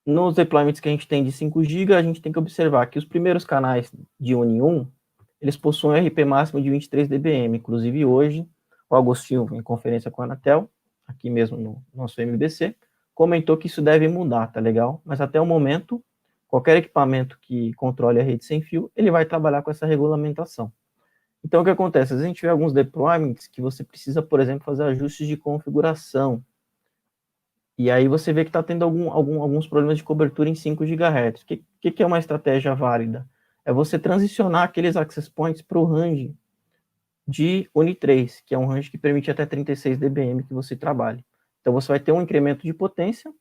Speaker 1: Nos deployments que a gente tem de 5 GB, a gente tem que observar que os primeiros canais de 1 em 1, eles possuem um RP máximo de 23 dBm. Inclusive, hoje, o Agostinho, em conferência com a Anatel, aqui mesmo no nosso MBC, comentou que isso deve mudar, tá legal? Mas até o momento, qualquer equipamento que controle a rede sem fio, ele vai trabalhar com essa regulamentação. Então, o que acontece? Às vezes a gente vê alguns deployments que você precisa, por exemplo, fazer ajustes de configuração. E aí você vê que está tendo alguns problemas de cobertura em 5 GHz. O que é uma estratégia válida? É você transicionar aqueles access points para o range de UNI3, que é um range que permite até 36 dBm que você trabalhe. Então você vai ter um incremento de potência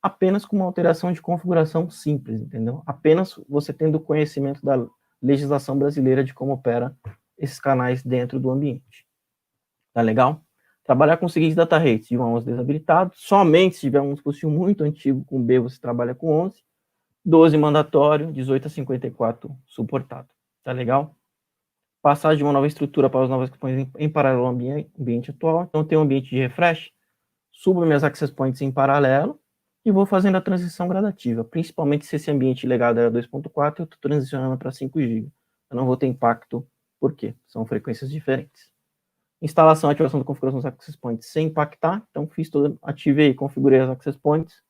Speaker 1: apenas com uma alteração de configuração simples, entendeu? Apenas você tendo conhecimento da legislação brasileira de como opera esses canais dentro do ambiente. Tá legal? Trabalhar com os seguintes data rates, de 1 a 11 desabilitado, somente se tiver um dispositivo muito antigo com B, você trabalha com 11, 12 mandatório, 18 a 54 suportado. Tá legal? Passar de uma nova estrutura para as novas equipamentos em paralelo ao ambiente atual. Então, tem um ambiente de refresh, subo minhas access points em paralelo e vou fazendo a transição gradativa, principalmente se esse ambiente legado era 2.4, eu estou transicionando para 5 GB. Eu não vou ter impacto, por quê? São frequências diferentes. Instalação e ativação da configuração dos access points sem impactar. Então, ativei e configurei as access points.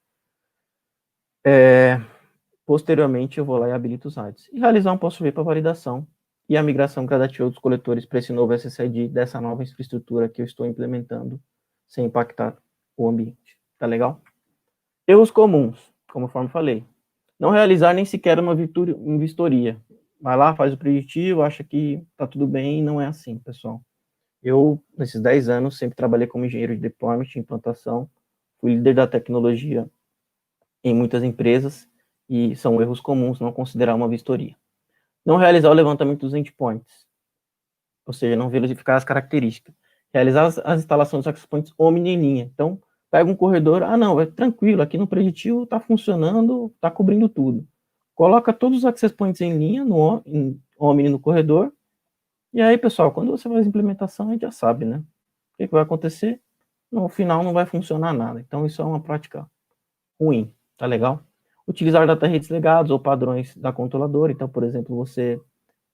Speaker 1: Posteriormente, eu vou lá e habilito os RAIDs. E realizar um post-V para validação e a migração gradativa dos coletores para esse novo SSID dessa nova infraestrutura que eu estou implementando sem impactar o ambiente. Tá legal? Erros comuns, conforme falei. Não realizar nem sequer uma vistoria. Vai lá, faz o preditivo, acha que tá tudo bem e não é assim, pessoal. Eu, nesses 10 anos, sempre trabalhei como engenheiro de deployment, implantação, fui líder da tecnologia em muitas empresas, e são erros comuns não considerar uma vistoria. Não realizar o levantamento dos endpoints, ou seja, não verificar as características. Realizar as instalações dos access points omni em linha. Então, pega um corredor, não, é tranquilo, aqui no preditivo está funcionando, está cobrindo tudo. Coloca todos os access points em linha, em omni no corredor. E aí, pessoal, quando você faz a implementação, a gente já sabe, né? O que vai acontecer? No final não vai funcionar nada. Então, isso é uma prática ruim, tá legal? Utilizar data rates legados ou padrões da controladora. Então, por exemplo, você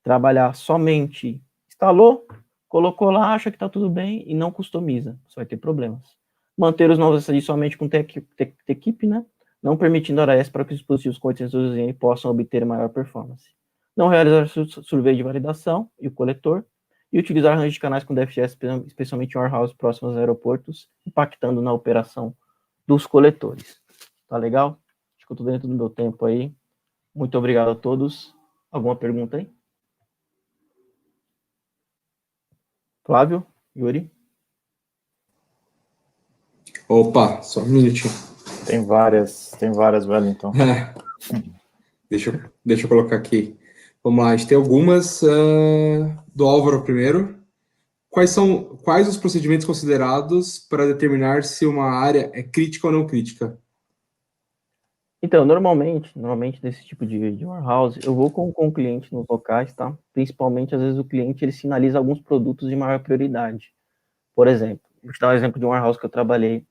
Speaker 1: trabalhar somente, instalou, colocou lá, acha que está tudo bem e não customiza. Você vai ter problemas. Manter os novos SSD somente com TKIP, né? Não permitindo ARAS para que os dispositivos com 812N possam obter maior performance. Não realizar survey de validação e o coletor, e utilizar range de canais com DFS, especialmente em warehouse próximos aos aeroportos, impactando na operação dos coletores. Tá legal? Acho que eu estou dentro do meu tempo aí. Muito obrigado a todos. Alguma pergunta aí? Flávio? Yuri?
Speaker 2: Opa, só um minutinho.
Speaker 3: Tem várias, Wellington.
Speaker 2: Deixa eu colocar aqui. Vamos lá, a gente tem algumas do Álvaro primeiro. Quais os procedimentos considerados para determinar se uma área é crítica ou não crítica?
Speaker 1: Então, normalmente nesse tipo de warehouse, eu vou com o cliente nos locais, tá? Principalmente, às vezes, o cliente, ele sinaliza alguns produtos de maior prioridade. Por exemplo, vou te dar um exemplo de um warehouse que eu trabalhei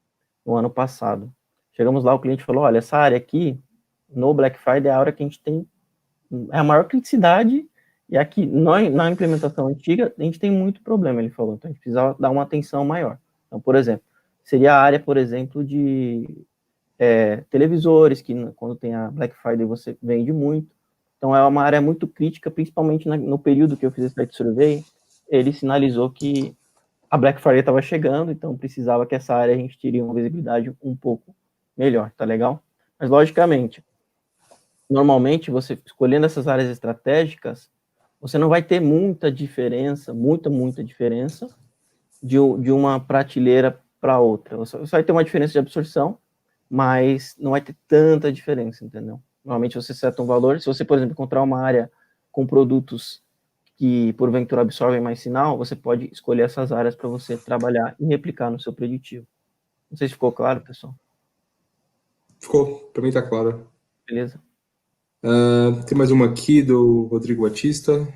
Speaker 1: no ano passado. Chegamos lá, o cliente falou, olha, essa área aqui, no Black Friday, é a área que a gente tem, é a maior criticidade, e aqui, na implementação antiga, a gente tem muito problema, ele falou, então a gente precisa dar uma atenção maior. Então, por exemplo, seria a área, por exemplo, de televisores, que quando tem a Black Friday você vende muito. Então, é uma área muito crítica, principalmente no período que eu fiz esse Site Survey, ele sinalizou que a Black Friday estava chegando, então precisava que essa área a gente teria uma visibilidade um pouco melhor, tá legal? Mas, logicamente, normalmente, você escolhendo essas áreas estratégicas, você não vai ter muita diferença, muita diferença de uma prateleira para outra. Você vai ter uma diferença de absorção, mas não vai ter tanta diferença, entendeu? Normalmente você seta um valor, se você, por exemplo, encontrar uma área com produtos que porventura absorvem mais sinal, você pode escolher essas áreas para você trabalhar e replicar no seu preditivo. Não sei se ficou claro, pessoal.
Speaker 2: Ficou, para mim tá claro.
Speaker 1: Beleza?
Speaker 2: Tem mais uma aqui do Rodrigo Batista,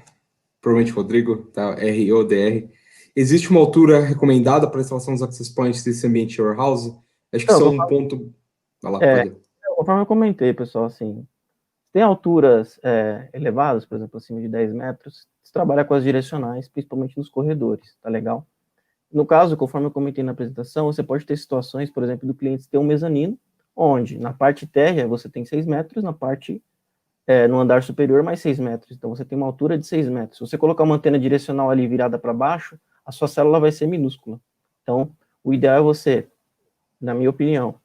Speaker 2: provavelmente Rodrigo, tá? RODR. Existe uma altura recomendada para a instalação dos access points desse ambiente warehouse? Acho que são um ponto... Vai lá, pode.
Speaker 1: Conforme eu comentei, pessoal, assim, tem alturas elevadas, por exemplo, acima de 10 metros, você trabalha com as direcionais, principalmente nos corredores, tá legal? No caso, conforme eu comentei na apresentação, você pode ter situações, por exemplo, do cliente ter um mezanino, onde na parte térrea você tem 6 metros, na parte, no andar superior, mais 6 metros. Então, você tem uma altura de 6 metros. Se você colocar uma antena direcional ali virada para baixo, a sua célula vai ser minúscula. Então, o ideal é você, na minha opinião,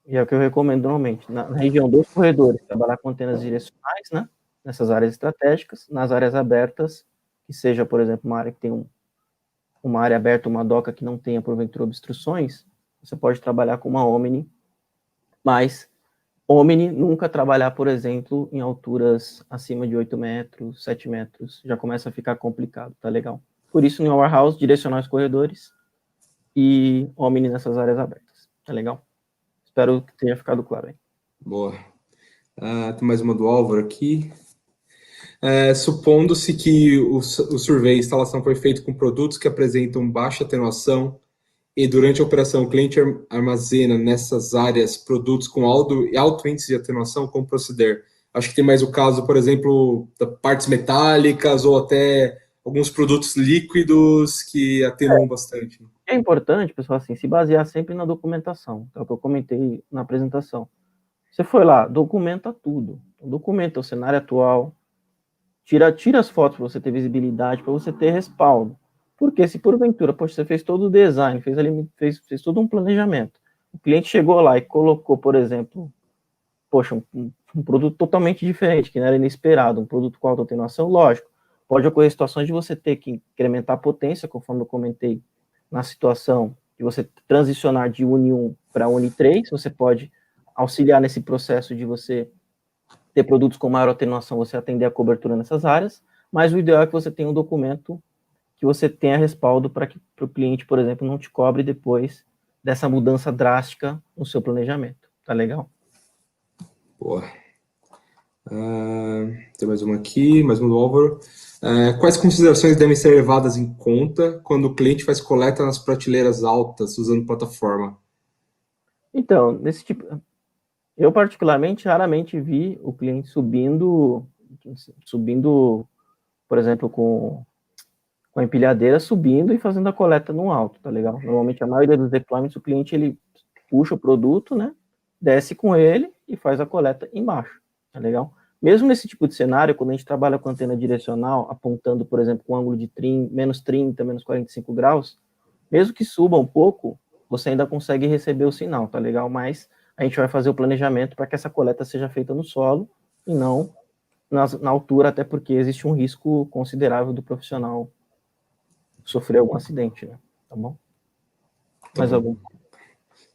Speaker 1: e é o que eu recomendo normalmente, na região dos corredores, trabalhar com antenas direcionais, né, nessas áreas estratégicas, nas áreas abertas, que seja, por exemplo, uma área que tem uma área aberta, uma doca que não tenha, porventura, obstruções, você pode trabalhar com uma Omni, mas Omni nunca trabalhar, por exemplo, em alturas acima de 8 metros, 7 metros, já começa a ficar complicado, tá legal? Por isso, no warehouse, direcionar os corredores e Omni nessas áreas abertas, tá legal? Espero que tenha ficado claro aí.
Speaker 2: Boa. Tem mais uma do Álvaro aqui. Supondo-se que o survey e instalação foi feito com produtos que apresentam baixa atenuação e durante a operação o cliente armazena nessas áreas produtos com alto índice de atenuação, como proceder? Acho que tem mais o caso, por exemplo, de partes metálicas ou até alguns produtos líquidos que atenuam bastante.
Speaker 1: É importante, pessoal, assim, se basear sempre na documentação, é o que eu comentei na apresentação. Você foi lá, documenta tudo. Documenta o cenário atual, tira as fotos para você ter visibilidade, para você ter respaldo. Porque se porventura, poxa, você fez todo o design, fez todo um planejamento, o cliente chegou lá e colocou, por exemplo, poxa, um produto totalmente diferente, que não era inesperado, um produto com alta atenuação, lógico, pode ocorrer situações de você ter que incrementar a potência, conforme eu comentei na situação de você transicionar de Uni 1 para Uni 3, você pode auxiliar nesse processo de você ter produtos com maior atenuação, você atender a cobertura nessas áreas, mas o ideal é que você tenha um documento que você tenha respaldo para que o cliente, por exemplo, não te cobre depois dessa mudança drástica no seu planejamento. Tá legal?
Speaker 2: Boa. Tem mais uma aqui, mais uma do Álvaro. Quais considerações devem ser levadas em conta quando o cliente faz coleta nas prateleiras altas usando plataforma?
Speaker 1: Então, nesse tipo, eu particularmente raramente vi o cliente subindo, por exemplo, com a empilhadeira, subindo e fazendo a coleta no alto, tá legal? Normalmente a maioria dos deployments, o cliente ele puxa o produto, né, desce com ele e faz a coleta embaixo, tá legal? Mesmo nesse tipo de cenário, quando a gente trabalha com antena direcional, apontando, por exemplo, com ângulo de menos 30, menos 45 graus, mesmo que suba um pouco, você ainda consegue receber o sinal, tá legal? Mas a gente vai fazer o planejamento para que essa coleta seja feita no solo e não na altura, até porque existe um risco considerável do profissional sofrer algum acidente, né? Tá bom? Mais algum?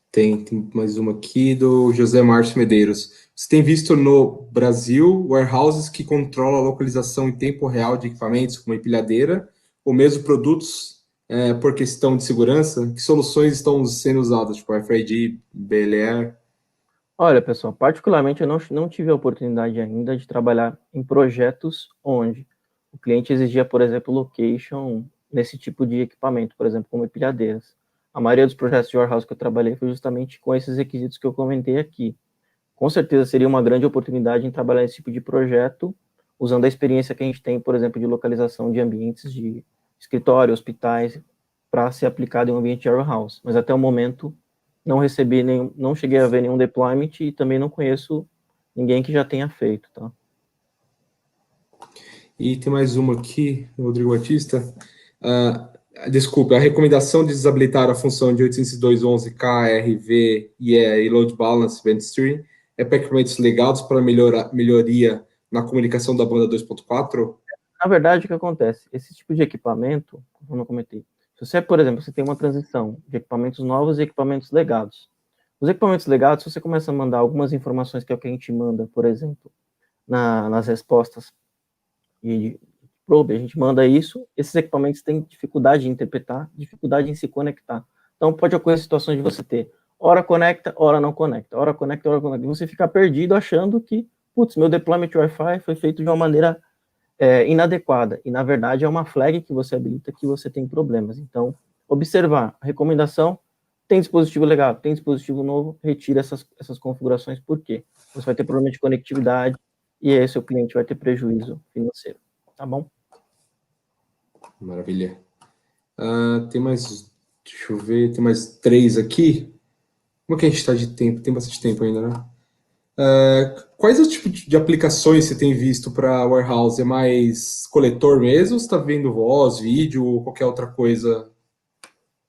Speaker 2: Tem mais uma aqui do José Márcio Medeiros. Você tem visto no Brasil warehouses que controlam a localização em tempo real de equipamentos, como empilhadeira, ou mesmo produtos por questão de segurança? Que soluções estão sendo usadas, tipo RFID, BLR?
Speaker 1: Olha, pessoal, particularmente eu não tive a oportunidade ainda de trabalhar em projetos onde o cliente exigia, por exemplo, location nesse tipo de equipamento, por exemplo, como empilhadeiras. A maioria dos projetos de warehouse que eu trabalhei foi justamente com esses requisitos que eu comentei aqui. Com certeza seria uma grande oportunidade em trabalhar esse tipo de projeto, usando a experiência que a gente tem, por exemplo, de localização de ambientes de escritório, hospitais, para ser aplicado em um ambiente de warehouse. Mas até o momento não cheguei a ver nenhum deployment e também não conheço ninguém que já tenha feito, tá?
Speaker 2: E tem mais uma aqui, Rodrigo Batista. Desculpa, a recomendação de desabilitar a função de 802.11k, RV e Load Balance Event Stream é para equipamentos legados para melhoria na comunicação da banda 2.4?
Speaker 1: Na verdade, o que acontece? Esse tipo de equipamento, como eu comentei, se você, por exemplo, você tem uma transição de equipamentos novos e equipamentos legados. Os equipamentos legados, se você começa a mandar algumas informações que é o que a gente manda, por exemplo, nas respostas de probe, a gente manda isso, esses equipamentos têm dificuldade de interpretar, dificuldade em se conectar. Então, pode ocorrer situações de você ter hora conecta, hora não conecta, hora conecta, hora conecta, e você fica perdido achando que, putz, meu deployment Wi-Fi foi feito de uma maneira inadequada, e na verdade é uma flag que você habilita que você tem problemas. Então, observar, recomendação, tem dispositivo legal, tem dispositivo novo, retira essas configurações, por quê? Você vai ter problema de conectividade, e aí seu cliente vai ter prejuízo financeiro, tá bom?
Speaker 2: Maravilha. Tem mais, deixa eu ver, tem mais 3 aqui. Como é que a gente está de tempo? Tem bastante tempo ainda, né? Quais os tipos de aplicações você tem visto para warehouse? É mais coletor mesmo? Ou você está vendo voz, vídeo ou qualquer outra coisa?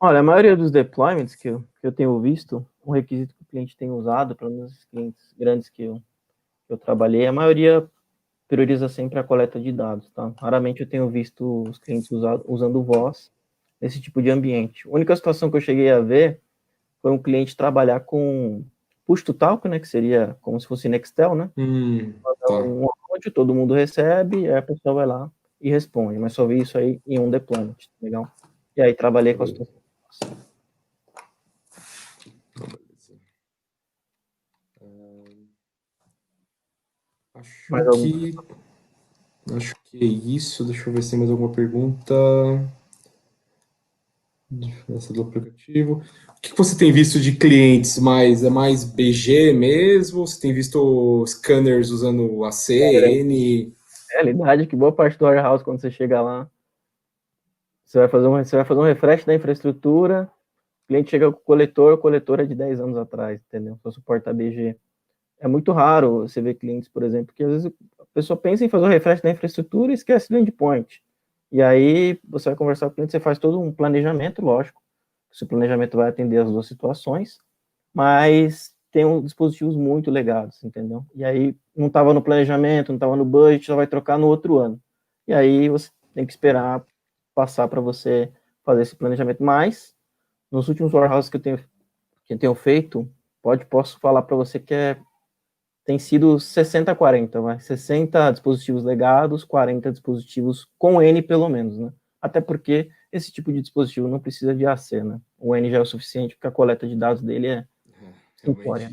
Speaker 1: Olha, a maioria dos deployments que eu tenho visto, um requisito que o cliente tem usado, pelo menos os clientes grandes que eu trabalhei, a maioria prioriza sempre a coleta de dados, tá? Raramente eu tenho visto os clientes usando voz nesse tipo de ambiente. A única situação que eu cheguei a ver foi um cliente trabalhar com push to talk, né, que seria como se fosse Nextel, né?
Speaker 2: Tá.
Speaker 1: Um áudio, todo mundo recebe, aí a pessoa vai lá e responde, mas só vi isso aí em um deployment, legal? E aí trabalhei com a situação.
Speaker 2: Acho que é isso. Deixa eu ver se tem mais alguma pergunta. Essa do aplicativo. O que você tem visto de clientes mais? É mais BG mesmo? Você tem visto scanners usando AC, N?
Speaker 1: Realidade é que boa parte do warehouse, quando você chega lá, você vai fazer um refresh da infraestrutura, o cliente chega com o coletor é de 10 anos atrás, entendeu? Só suporta BG. É muito raro você ver clientes, por exemplo, que às vezes a pessoa pensa em fazer um refresh da infraestrutura e esquece do endpoint. E aí você vai conversar com o cliente, você faz todo um planejamento, lógico. Esse planejamento vai atender as duas situações, mas tem dispositivos muito legados, entendeu? E aí não estava no planejamento, não estava no budget, só vai trocar no outro ano. E aí você tem que esperar passar para você fazer esse planejamento. Mas, nos últimos warehouses que eu tenho feito, posso falar para você que tem sido 60-40, vai. 60 dispositivos legados, 40 dispositivos com N pelo menos, né? Até porque esse tipo de dispositivo não precisa de AC, né? O N já é o suficiente, porque a coleta de dados dele é simplória, né?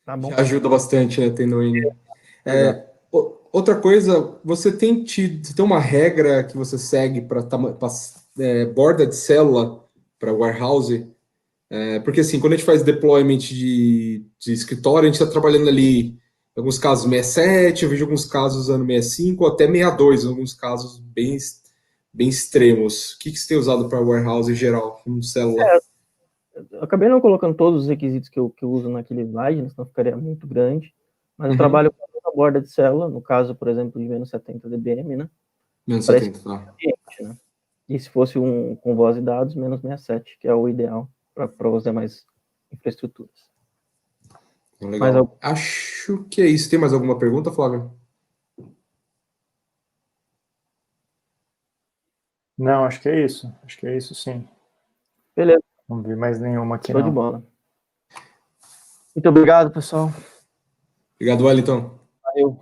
Speaker 1: Tá bom?
Speaker 2: Já ajuda bastante, né, tendo N. Outra coisa, você tem uma regra que você segue para borda de célula para warehouse? Porque assim, quando a gente faz deployment de escritório, a gente está trabalhando ali, em alguns casos 67, eu vejo alguns casos usando 65 ou até 62, em alguns casos bem extremos. O que você tem usado para warehouse em geral, como célula?
Speaker 1: Eu acabei não colocando todos os requisitos que eu uso naquele slide, né, senão ficaria muito grande, mas eu trabalho com a borda de célula, no caso, por exemplo, de menos 70 dBm, né?
Speaker 2: Menos 70, tá.
Speaker 1: Né? E se fosse com voz e dados, menos 67, que é o ideal para os demais infraestruturas.
Speaker 2: Legal. Acho que é isso. Tem mais alguma pergunta, Flávio?
Speaker 3: Não, acho que é isso. Acho que é isso, sim.
Speaker 1: Beleza.
Speaker 3: Não vi mais nenhuma aqui,
Speaker 1: Show de bola. Muito obrigado, pessoal.
Speaker 2: Obrigado, Wellington.
Speaker 1: Valeu.